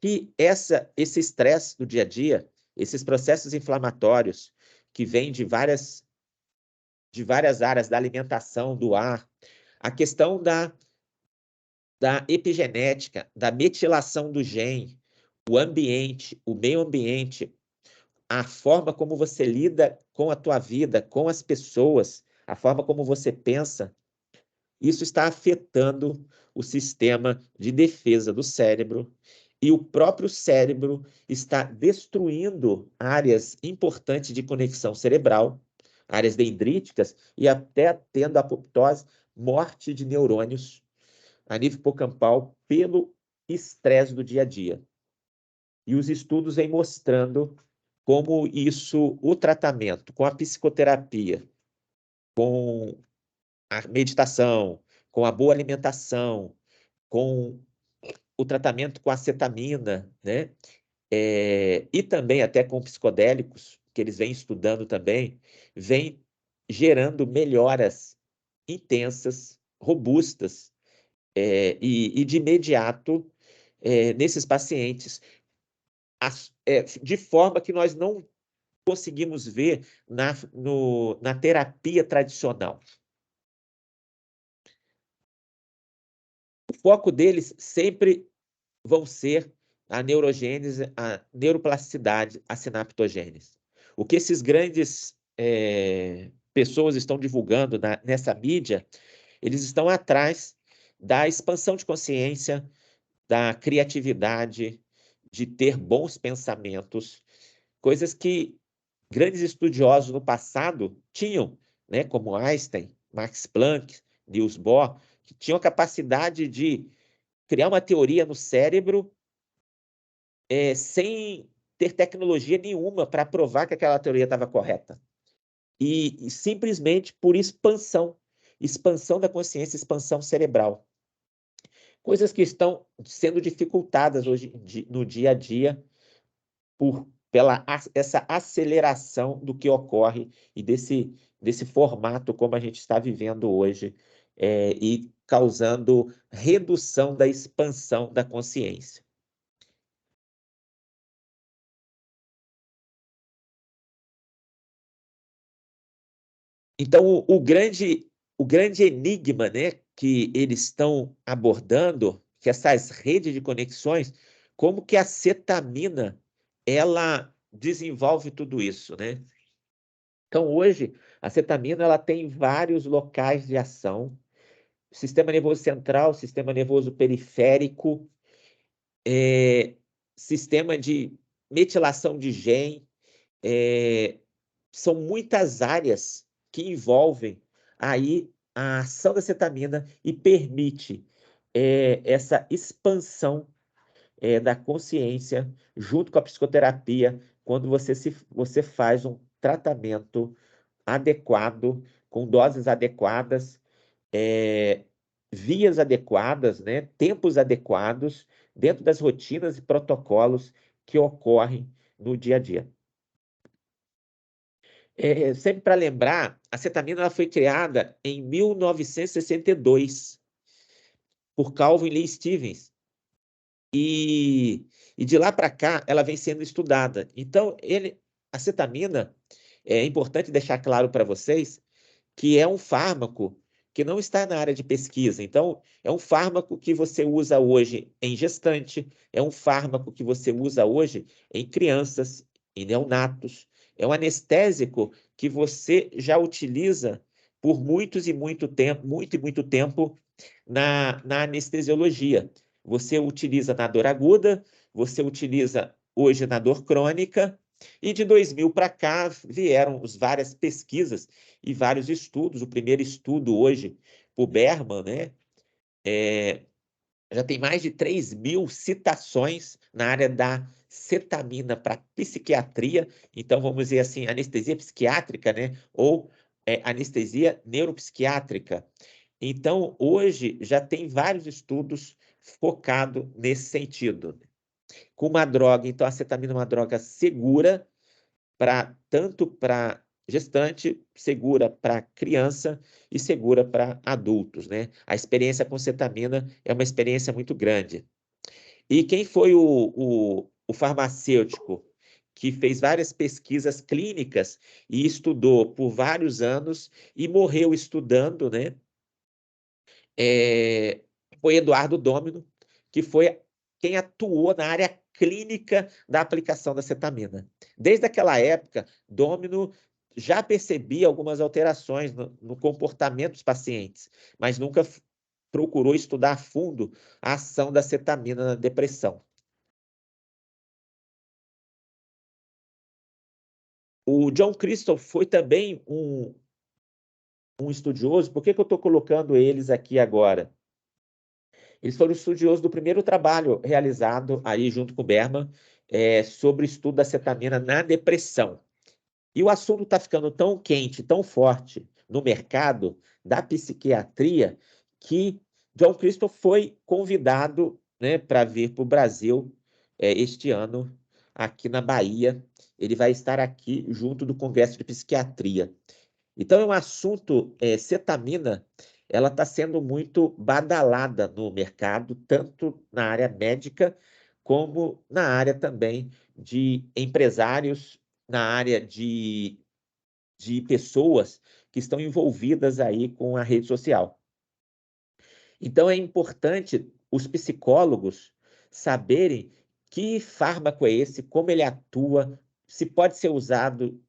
Que esse estresse do dia a dia, esses processos inflamatórios que vêm de várias áreas da alimentação, do ar, a questão da epigenética, da metilação do gene, o ambiente, o meio ambiente, a forma como você lida com a tua vida, com as pessoas, a forma como você pensa, isso está afetando o sistema de defesa do cérebro, e o próprio cérebro está destruindo áreas importantes de conexão cerebral, áreas dendríticas, e até tendo apoptose, morte de neurônios a nível hipocampal pelo estresse do dia a dia. E os estudos vêm mostrando como isso, o tratamento com a psicoterapia, com a meditação, com a boa alimentação, com o tratamento com acetamina, né? E também até com psicodélicos, que eles vêm estudando também, vem gerando melhoras intensas, robustas, e de imediato nesses pacientes, de forma que nós não conseguimos ver na terapia tradicional. O foco deles sempre vão ser a neurogênese, a neuroplasticidade, a sinaptogênese. O que esses grandes pessoas estão divulgando nessa mídia, eles estão atrás da expansão de consciência, da criatividade, de ter bons pensamentos, coisas que grandes estudiosos no passado tinham, né, como Einstein, Max Planck, Niels Bohr, que tinham a capacidade de criar uma teoria no cérebro sem ter tecnologia nenhuma para provar que aquela teoria estava correta. E simplesmente por expansão da consciência, expansão cerebral. Coisas que estão sendo dificultadas hoje no dia a dia pela essa aceleração do que ocorre e desse formato como a gente está vivendo hoje, e causando redução da expansão da consciência. Então, o grande enigma, né, que eles estão abordando, que essas redes de conexões, como que a cetamina ela desenvolve tudo isso, né? Então, hoje, a cetamina ela tem vários locais de ação: sistema nervoso central, sistema nervoso periférico, sistema de metilação de gen, são muitas áreas que envolvem aí a ação da cetamina e permite essa expansão da consciência junto com a psicoterapia, quando você faz um tratamento adequado, com doses adequadas, vias adequadas, né, tempos adequados, dentro das rotinas e protocolos que ocorrem no dia a dia. Sempre para lembrar, a cetamina ela foi criada em 1962 por Calvin Lee Stevens. E de lá para cá, ela vem sendo estudada. Então, a cetamina, é importante deixar claro para vocês que é um fármaco que não está na área de pesquisa. Então, é um fármaco que você usa hoje em gestante, é um fármaco que você usa hoje em crianças, em neonatos, é um anestésico que você já utiliza por muito e muito tempo na anestesiologia. Você utiliza na dor aguda, você utiliza hoje na dor crônica, e de 2000 para cá vieram várias pesquisas e vários estudos. O primeiro estudo hoje, por Berman, né, já tem mais de 3.000 citações na área da cetamina para psiquiatria. Então, vamos dizer assim, anestesia psiquiátrica, né, ou anestesia neuropsiquiátrica. Então, hoje já tem vários estudos focados nesse sentido. Com uma droga, então a cetamina é uma droga segura, tanto para gestante, segura para criança e segura para adultos, né? A experiência com cetamina é uma experiência muito grande. E quem foi o farmacêutico que fez várias pesquisas clínicas e estudou por vários anos e morreu estudando, né? Foi Eduardo Domino, que foi quem atuou na área clínica da aplicação da cetamina. Desde aquela época, Domino já percebi algumas alterações no comportamento dos pacientes, mas nunca procurou estudar a fundo a ação da cetamina na depressão. O John Crystal foi também um estudioso. Por que eu estou colocando eles aqui agora? Eles foram estudiosos do primeiro trabalho realizado aí junto com o Berman sobre o estudo da cetamina na depressão. E o assunto está ficando tão quente, tão forte no mercado da psiquiatria, que John Crystal foi convidado, né, para vir para o Brasil este ano, aqui na Bahia. Ele vai estar aqui junto do Congresso de Psiquiatria. Então, é um assunto, cetamina, ela está sendo muito badalada no mercado, tanto na área médica, como na área também de empresários, na área de pessoas que estão envolvidas aí com a rede social. Então, é importante os psicólogos saberem que fármaco é esse, como ele atua, se pode ser usado,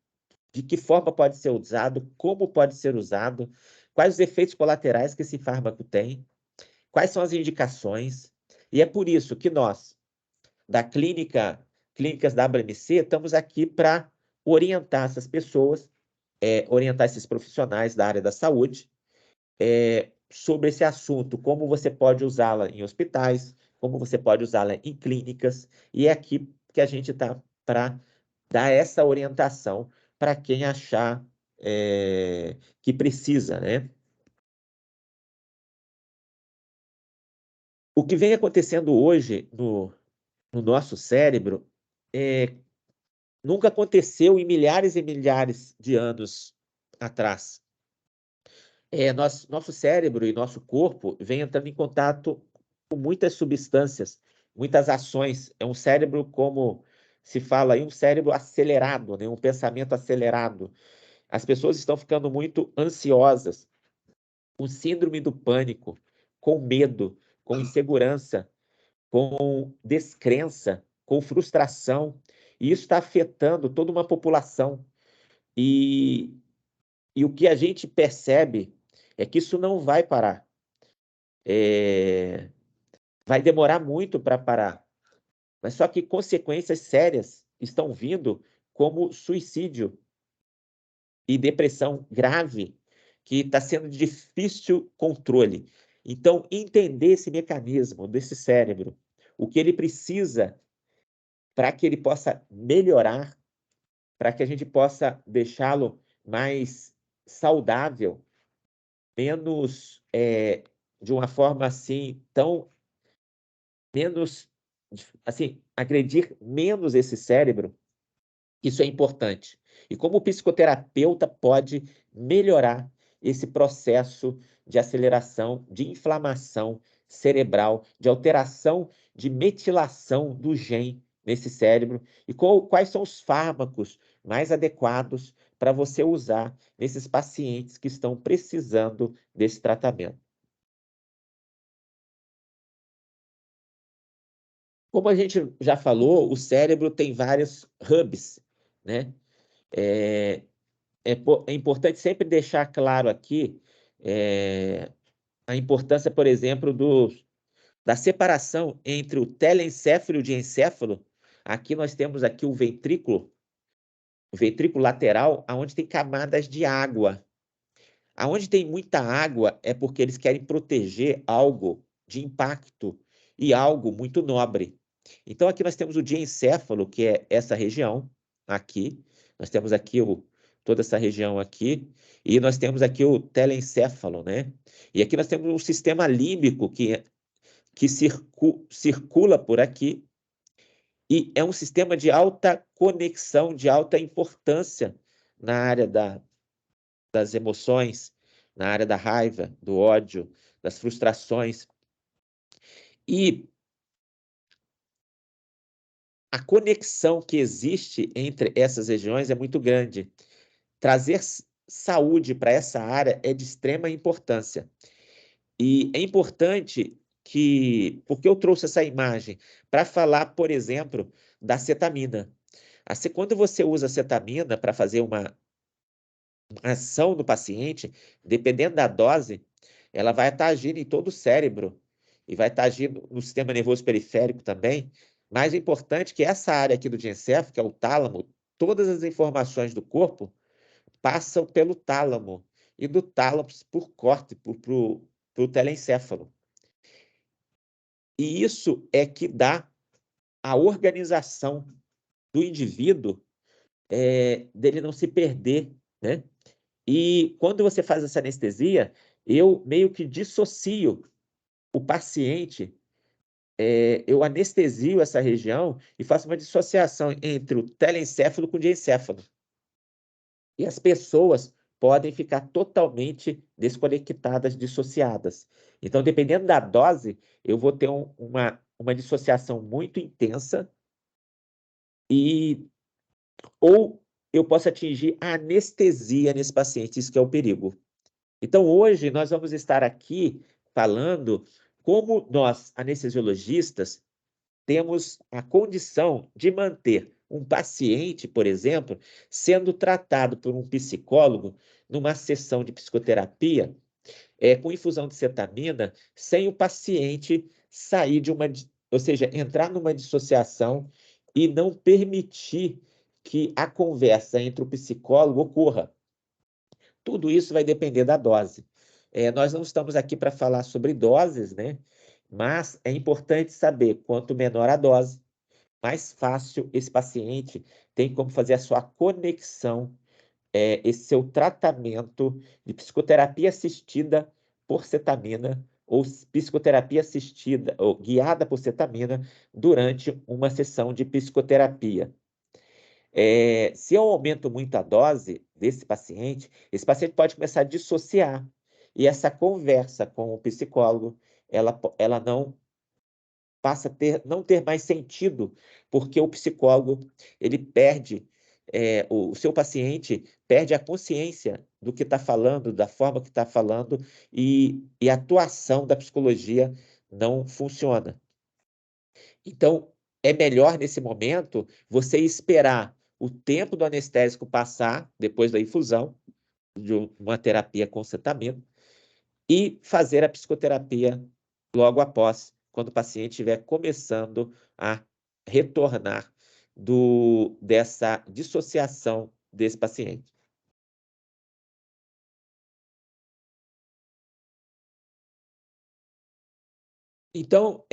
de que forma pode ser usado, como pode ser usado, quais os efeitos colaterais que esse fármaco tem, quais são as indicações. E é por isso que nós, da Clínicas WMC, estamos aqui para orientar essas pessoas, orientar esses profissionais da área da saúde, sobre esse assunto, como você pode usá-la em hospitais, como você pode usá-la em clínicas, e é aqui que a gente está para dar essa orientação para quem achar que precisa, né? O que vem acontecendo hoje no nosso cérebro nunca aconteceu em milhares e milhares de anos atrás. Nosso cérebro e nosso corpo vem entrando em contato com muitas substâncias, muitas ações. É um cérebro, como se fala aí, um cérebro acelerado, né? Um pensamento acelerado. As pessoas estão ficando muito ansiosas, com síndrome do pânico, com medo, com insegurança, com descrença, com frustração. E isso está afetando toda uma população. E, e o que a gente percebe é que isso não vai parar. Vai demorar muito para parar. Mas só que consequências sérias estão vindo, como suicídio e depressão grave, que está sendo de difícil controle. Então, entender esse mecanismo desse cérebro, o que ele precisa para que ele possa melhorar, para que a gente possa deixá-lo mais saudável, menos, de uma forma assim, tão menos, assim, agredir menos esse cérebro, isso é importante. E como o psicoterapeuta pode melhorar esse processo de aceleração, de inflamação cerebral, de alteração de metilação do gene nesse cérebro, e quais são os fármacos mais adequados para você usar nesses pacientes que estão precisando desse tratamento. Como a gente já falou, o cérebro tem vários hubs, né? É importante sempre deixar claro aqui a importância, por exemplo, da separação entre o telencéfalo e o diencéfalo. Aqui nós temos aqui o ventrículo lateral, onde tem camadas de água. Aonde tem muita água é porque eles querem proteger algo de impacto e algo muito nobre. Então, aqui nós temos o diencéfalo, que é essa região aqui. Nós temos aqui toda essa região aqui. E nós temos aqui o telencéfalo, né? E aqui nós temos um sistema límbico que circula por aqui. E é um sistema de alta conexão, de alta importância na área das emoções, na área da raiva, do ódio, das frustrações. E a conexão que existe entre essas regiões é muito grande. Trazer saúde para essa área é de extrema importância. E é importante porque eu trouxe essa imagem para falar, por exemplo, da cetamina. Quando você usa a cetamina para fazer ação do paciente, dependendo da dose, ela vai estar agindo em todo o cérebro e vai estar agindo no sistema nervoso periférico também. Mais importante que essa área aqui do diencéfalo, que é o tálamo, todas as informações do corpo passam pelo tálamo e do tálamo por corte, para o telencéfalo. E isso é que dá a organização do indivíduo, dele não se perder, né? E quando você faz essa anestesia, eu meio que dissocio o paciente, eu anestesio essa região e faço uma dissociação entre o telencéfalo com o diencéfalo. E as pessoas podem ficar totalmente desconectadas, dissociadas. Então, dependendo da dose, eu vou ter uma dissociação muito intensa ou eu posso atingir a anestesia nesse paciente, isso que é o perigo. Então, hoje, nós vamos estar aqui falando como nós, anestesiologistas, temos a condição de manter um paciente, por exemplo, sendo tratado por um psicólogo numa sessão de psicoterapia, com infusão de cetamina, sem o paciente sair ou seja, entrar numa dissociação e não permitir que a conversa entre o psicólogo ocorra. Tudo isso vai depender da dose. Nós não estamos aqui para falar sobre doses, né? Mas é importante saber, quanto menor a dose, mais fácil esse paciente tem como fazer a sua conexão, esse seu tratamento de psicoterapia assistida por cetamina ou psicoterapia assistida ou guiada por cetamina durante uma sessão de psicoterapia. Se eu aumento muito a dose desse paciente, esse paciente pode começar a dissociar. E essa conversa com o psicólogo, ela não passa a não ter mais sentido, porque o psicólogo, ele perde, o seu paciente perde a consciência do que está falando, da forma que está falando, e a atuação da psicologia não funciona. Então, é melhor, nesse momento, você esperar o tempo do anestésico passar, depois da infusão, de uma terapia com cetamina, e fazer a psicoterapia logo após, quando o paciente estiver começando a retornar dessa dissociação desse paciente. Então,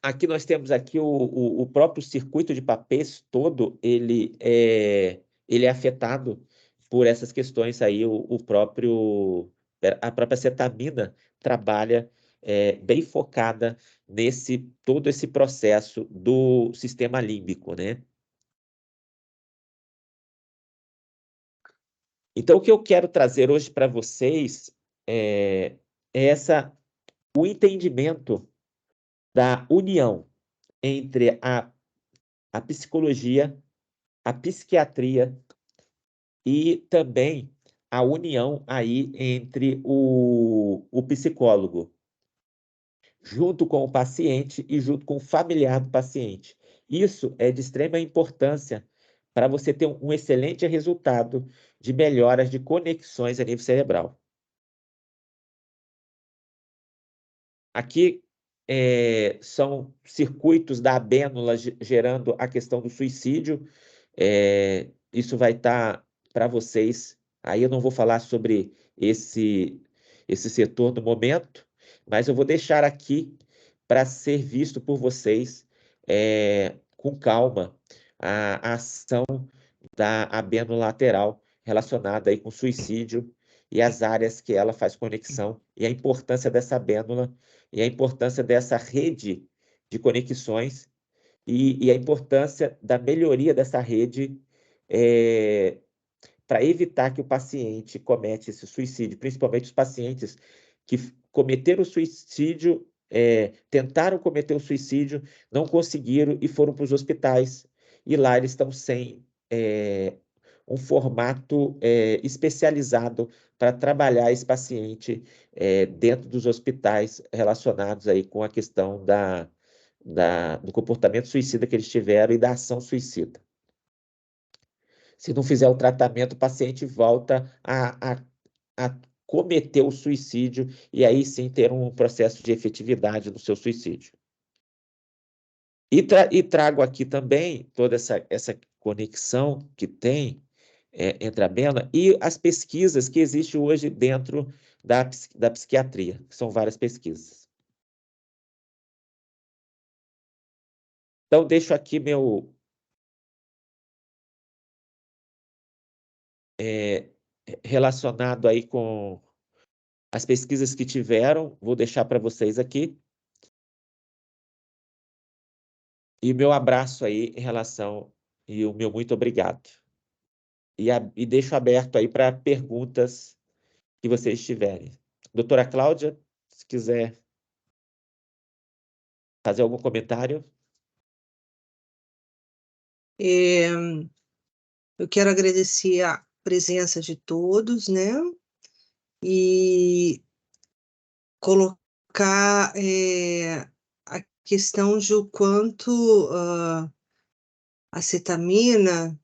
aqui nós temos aqui o próprio circuito de papéis todo, ele é afetado por essas questões aí, a própria cetamina trabalha bem focada todo esse processo do sistema límbico, né? Então, o que eu quero trazer hoje para vocês é o entendimento da união entre a psicologia, a psiquiatria e também a união aí entre o psicólogo, junto com o paciente e junto com o familiar do paciente. Isso é de extrema importância para você ter um excelente resultado de melhoras de conexões a nível cerebral. Aqui são circuitos da abênula gerando a questão do suicídio. Isso vai estar para vocês. Aí eu não vou falar sobre esse setor no momento, mas eu vou deixar aqui para ser visto por vocês com calma a ação da abênula lateral relacionada aí com suicídio e as áreas que ela faz conexão e a importância dessa abênula e a importância dessa rede de conexões e a importância da melhoria dessa rede para evitar que o paciente cometa esse suicídio, principalmente os pacientes que cometeram o suicídio, tentaram cometer o suicídio, não conseguiram e foram para os hospitais. E lá eles estão sem um formato especializado para trabalhar esse paciente dentro dos hospitais relacionados aí com a questão do comportamento suicida que eles tiveram e da ação suicida. Se não fizer o tratamento, o paciente volta a cometer o suicídio e aí sim ter um processo de efetividade no seu suicídio. E trago aqui também toda essa conexão que tem entre a BENA e as pesquisas que existem hoje dentro da psiquiatria, que são várias pesquisas. Então, deixo aqui relacionado aí com as pesquisas que tiveram, vou deixar para vocês aqui. E meu abraço aí em relação, e o meu muito obrigado. E deixo aberto aí para perguntas que vocês tiverem. Doutora Cláudia, se quiser fazer algum comentário. Eu quero agradecer a presença de todos, né? E colocar a questão de o quanto a cetamina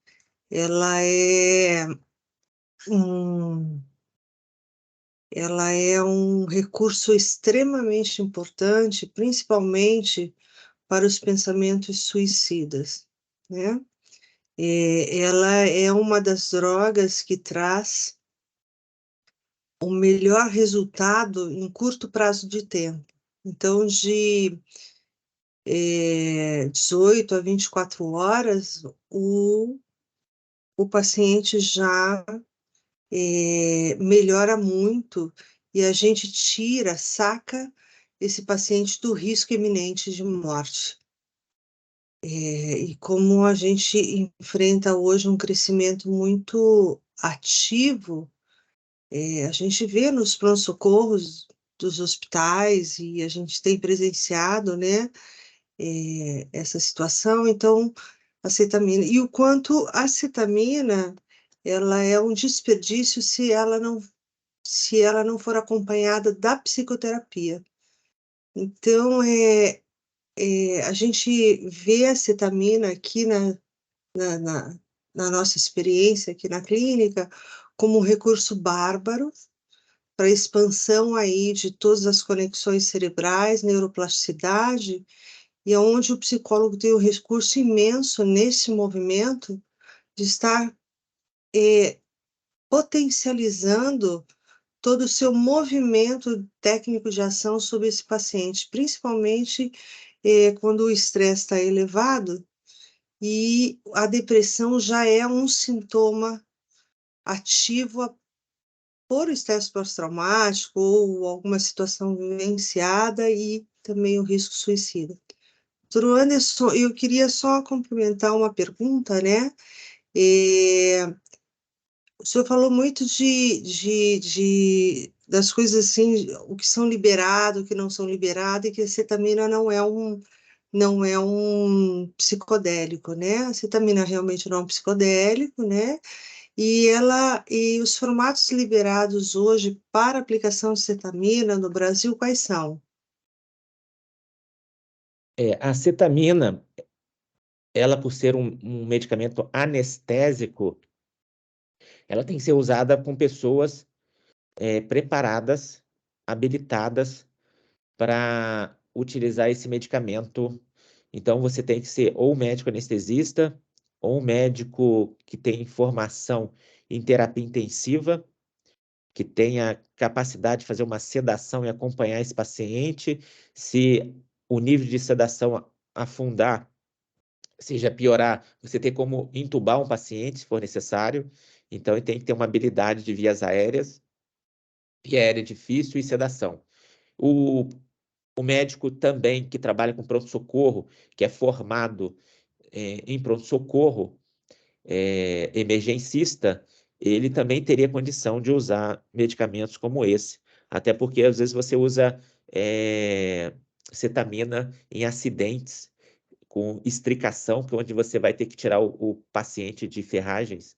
ela é um, ela é um recurso extremamente importante, principalmente para os pensamentos suicidas, né? Ela é uma das drogas que traz o melhor resultado em curto prazo de tempo. Então, de 18 a 24 horas, o paciente já melhora muito e a gente saca esse paciente do risco iminente de morte. E como a gente enfrenta hoje um crescimento muito ativo, a gente vê nos pronto-socorros dos hospitais e a gente tem presenciado, né, essa situação, então, a cetamina. E o quanto a cetamina, ela é um desperdício se ela não for acompanhada da psicoterapia. Então, a gente vê a cetamina aqui na, na, na nossa experiência aqui na clínica como um recurso bárbaro para a expansão aí de todas as conexões cerebrais, neuroplasticidade, e onde o psicólogo tem um recurso imenso nesse movimento de estar potencializando todo o seu movimento técnico de ação sobre esse paciente, principalmente quando o estresse está elevado e a depressão já é um sintoma ativo por estresse pós-traumático ou alguma situação vivenciada e também o risco suicida. Doutor Anderson, eu queria só complementar uma pergunta, né? O senhor falou muito das coisas assim, o que são liberado, o que não são liberado, e que a cetamina não é um psicodélico, né? A cetamina realmente não é um psicodélico, né? E os formatos liberados hoje para aplicação de cetamina no Brasil, quais são? A cetamina, ela por ser um medicamento anestésico, ela tem que ser usada com pessoas preparadas, habilitadas para utilizar esse medicamento. Então, você tem que ser ou médico anestesista, ou um médico que tem formação em terapia intensiva, que tenha capacidade de fazer uma sedação e acompanhar esse paciente. Se o nível de sedação afundar, seja piorar, você tem como intubar um paciente, se for necessário. Então, ele tem que ter uma habilidade de vias aéreas, via aérea difícil e sedação. O médico também que trabalha com pronto-socorro, que é formado em pronto-socorro, emergencista, ele também teria condição de usar medicamentos como esse. Até porque, às vezes, você usa cetamina em acidentes com estricação, que é onde você vai ter que tirar o paciente de ferragens.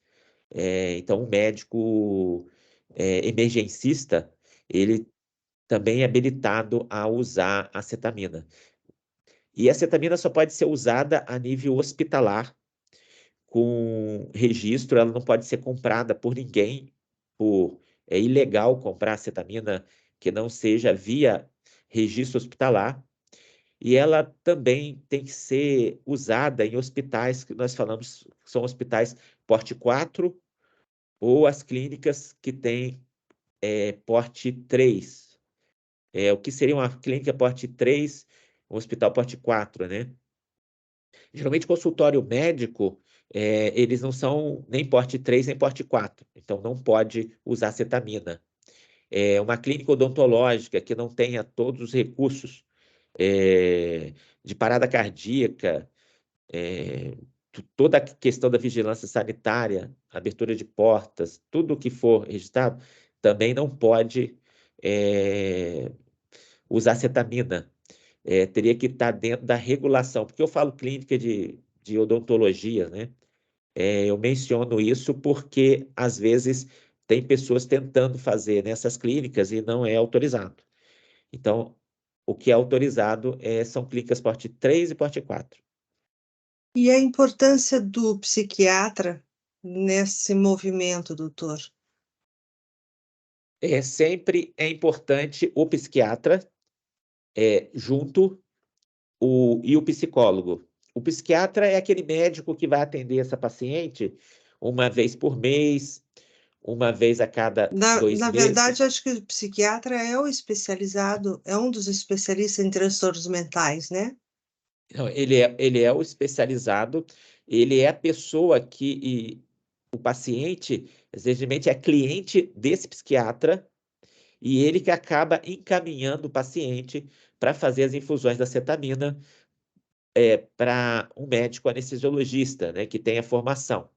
Então, o médico emergencista, ele também é habilitado a usar a cetamina. E a cetamina só pode ser usada a nível hospitalar, com registro, ela não pode ser comprada por ninguém, é ilegal comprar acetamina que não seja via registro hospitalar, e ela também tem que ser usada em hospitais que nós falamos são hospitais porte 4 ou as clínicas que têm porte 3. O que seria uma clínica porte 3, um hospital porte 4, né? Geralmente, consultório médico, eles não são nem porte 3 nem porte 4, então não pode usar acetamina. Uma clínica odontológica que não tenha todos os recursos de parada cardíaca, toda a questão da vigilância sanitária, abertura de portas, tudo que for registrado, também não pode usar acetamina. Teria que estar dentro da regulação, porque eu falo clínica de odontologia, né? Eu menciono isso porque, às vezes, tem pessoas tentando fazer nessas clínicas e não é autorizado. Então, o que é autorizado são clínicas porte 3 e porte 4. E a importância do psiquiatra nesse movimento, doutor? Sempre é importante o psiquiatra junto e o psicólogo. O psiquiatra é aquele médico que vai atender essa paciente uma vez por mês, uma vez a cada Na, 2 na meses. verdade, acho que o psiquiatra é o especializado, é um dos especialistas em transtornos mentais, né? Não, ele é o especializado, ele é a pessoa o paciente, exatamente, é cliente desse psiquiatra, e ele que acaba encaminhando o paciente para fazer as infusões da cetamina para um médico anestesiologista, né, que tenha formação.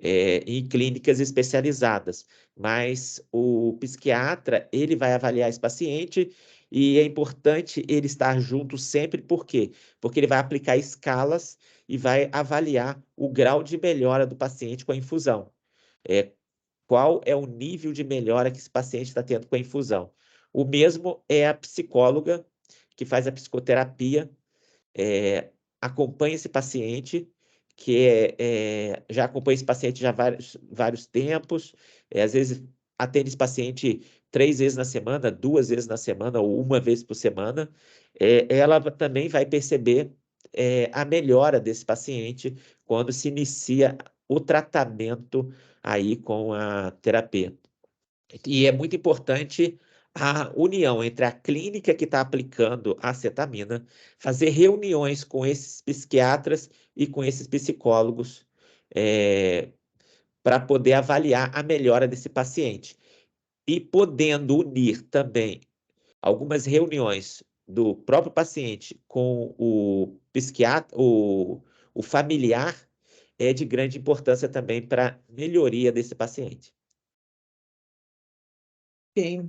Em clínicas especializadas, mas o psiquiatra, ele vai avaliar esse paciente e é importante ele estar junto sempre, por quê? Porque ele vai aplicar escalas e vai avaliar o grau de melhora do paciente com a infusão. Qual é o nível de melhora que esse paciente está tendo com a infusão. O mesmo é a psicóloga que faz a psicoterapia, acompanha esse paciente, já acompanha esse paciente já vários tempos, às vezes atende esse paciente 3 vezes na semana, 2 vezes na semana ou uma vez por semana, ela também vai perceber a melhora desse paciente quando se inicia o tratamento aí com a terapia. E é muito importante a união entre a clínica que está aplicando a acetamina, fazer reuniões com esses psiquiatras e com esses psicólogos para poder avaliar a melhora desse paciente. E podendo unir também algumas reuniões do próprio paciente com o psiquiatra, o familiar, é de grande importância também para a melhoria desse paciente. Ok.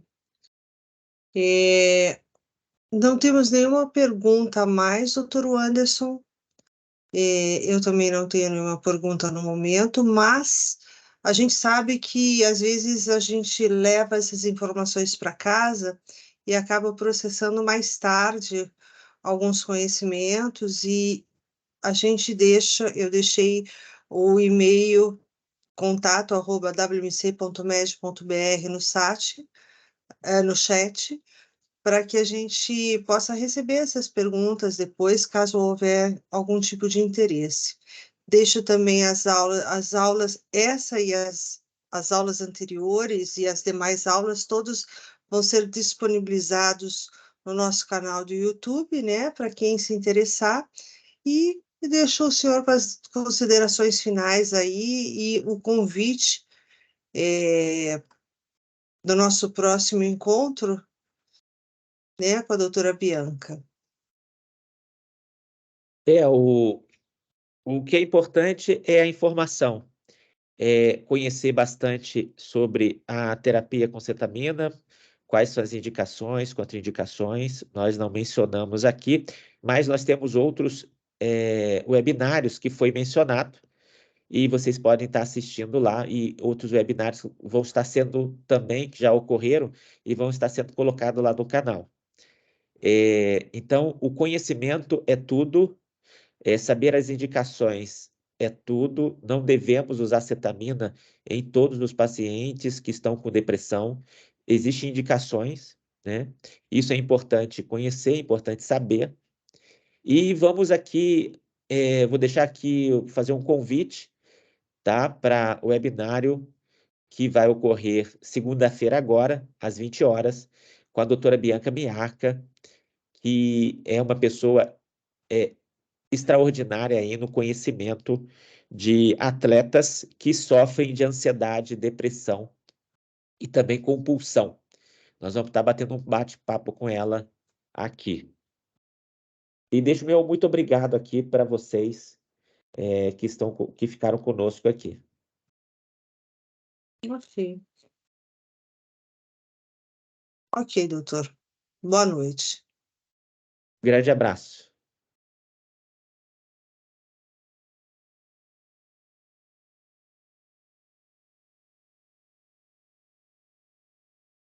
Não temos nenhuma pergunta a mais, doutor Anderson. Eu também não tenho nenhuma pergunta no momento, mas a gente sabe que às vezes a gente leva essas informações para casa e acaba processando mais tarde alguns conhecimentos e eu deixei o e-mail contato@wmc.med.br no chat, para que a gente possa receber essas perguntas depois, caso houver algum tipo de interesse. Deixo também as aulas, essa e as aulas anteriores e as demais aulas, todos vão ser disponibilizados no nosso canal do YouTube, né, para quem se interessar, e deixo o senhor com as considerações finais aí e o convite do nosso próximo encontro, né, com a doutora Bianca. O que é importante é a informação, conhecer bastante sobre a terapia com cetamina, quais são as indicações, contraindicações, nós não mencionamos aqui, mas nós temos outros webinários que foi mencionado, e vocês podem estar assistindo lá, e outros webinários vão estar sendo também, que já ocorreram, e vão estar sendo colocados lá no canal. Então, o conhecimento é tudo, saber as indicações é tudo. Não devemos usar cetamina em todos os pacientes que estão com depressão. Existem indicações, né? Isso é importante conhecer, é importante saber. E vamos aqui, vou deixar aqui, fazer um convite, tá? Para o webinário que vai ocorrer segunda-feira agora, às 20 horas, com a doutora Bianca Miarca, que é uma pessoa extraordinária aí no conhecimento de atletas que sofrem de ansiedade, depressão e também compulsão. Nós vamos estar batendo um bate-papo com ela aqui. E deixo meu muito obrigado aqui para vocês que ficaram conosco aqui. Ok. Ok, doutor. Boa noite. Grande abraço.